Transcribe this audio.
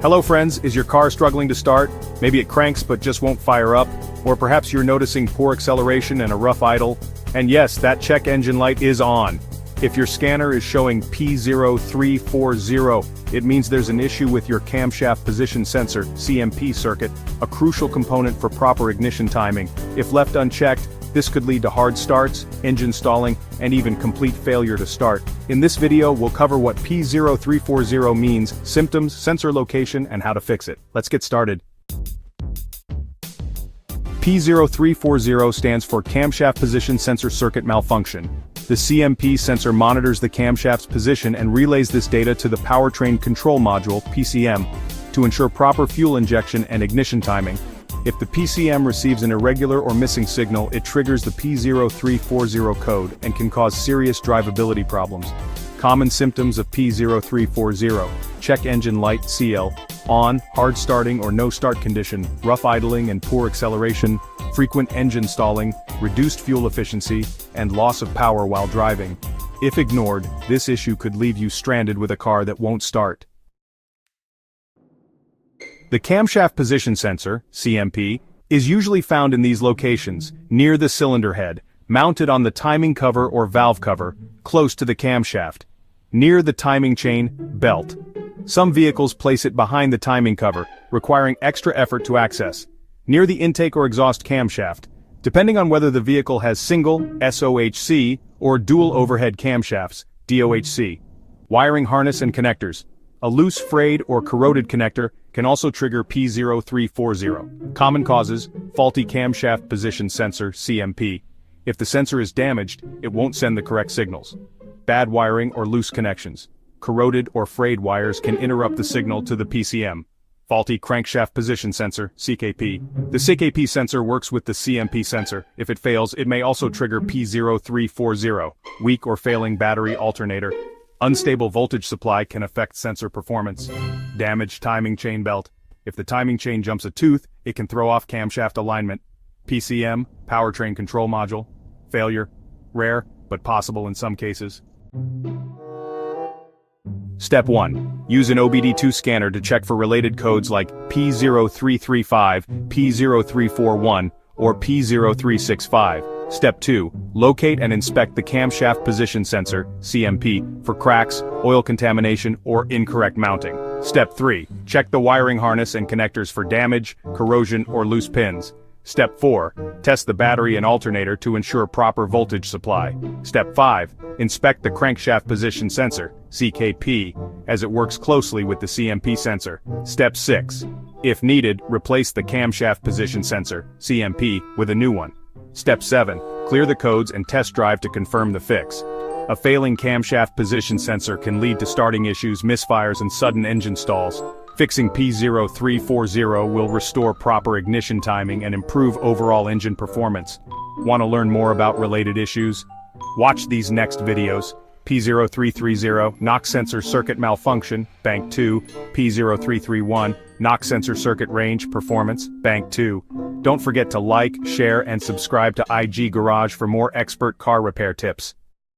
Hello friends, is your car struggling to start? Maybe it cranks but just won't fire up, or perhaps you're noticing poor acceleration and a rough idle. And yes, that check engine light is on. If your scanner is showing P0340, it means there's an issue with your camshaft position sensor, CMP circuit, a crucial component for proper ignition timing. If left unchecked, this could lead to hard starts, engine stalling, and even complete failure to start. In this video, we'll cover what P0340 means, symptoms, sensor location, and how to fix it. Let's get started. P0340 stands for Camshaft Position Sensor Circuit Malfunction. The CMP sensor monitors the camshaft's position and relays this data to the Powertrain Control Module, PCM, to ensure proper fuel injection and ignition timing. If the PCM receives an irregular or missing signal, it triggers the P0340 code and can cause serious drivability problems. Common symptoms of P0340: check engine light CL, on, hard starting or no start condition, rough idling and poor acceleration, frequent engine stalling, reduced fuel efficiency, and loss of power while driving. If ignored, this issue could leave you stranded with a car that won't start. The camshaft position sensor, CMP, is usually found in these locations, near the cylinder head, mounted on the timing cover or valve cover, close to the camshaft, near the timing chain, belt. Some vehicles place it behind the timing cover, requiring extra effort to access, near the intake or exhaust camshaft, depending on whether the vehicle has single, SOHC, or dual overhead camshafts, DOHC. Wiring harness and connectors. A loose, frayed, or corroded connector can also trigger P0340. Common causes: faulty camshaft position sensor, CMP. If the sensor is damaged, it won't send the correct signals. Bad wiring or loose connections. Corroded or frayed wires can interrupt the signal to the PCM. Faulty crankshaft position sensor, CKP. The CKP sensor works with the CMP sensor. If it fails, it may also trigger P0340. Weak or failing battery alternator. Unstable voltage supply can affect sensor performance. Damaged timing chain belt. If the timing chain jumps a tooth, it can throw off camshaft alignment. PCM, Powertrain Control Module. Failure. Rare, but possible in some cases. Step 1. Use an obd2 scanner to check for related codes like P0335, P0341, or P0365. Step 2. Locate and inspect the camshaft position sensor, CMP, for cracks, oil contamination, or incorrect mounting. Step 3. Check the wiring harness and connectors for damage, corrosion, or loose pins. Step 4. Test the battery and alternator to ensure proper voltage supply. Step 5. Inspect the crankshaft position sensor, CKP, as it works closely with the CMP sensor. Step 6. If needed, replace the camshaft position sensor, CMP, with a new one. Step 7. Clear the codes and test drive to confirm the fix. A failing camshaft position sensor can lead to starting issues, misfires, and sudden engine stalls. Fixing P0340 will restore proper ignition timing and improve overall engine performance. Want to learn more about related issues? Watch these next videos. P0330, knock sensor circuit malfunction, bank 2, P0331, knock sensor circuit range, performance, bank 2. Don't forget to like, share, and subscribe to IG Garage for more expert car repair tips.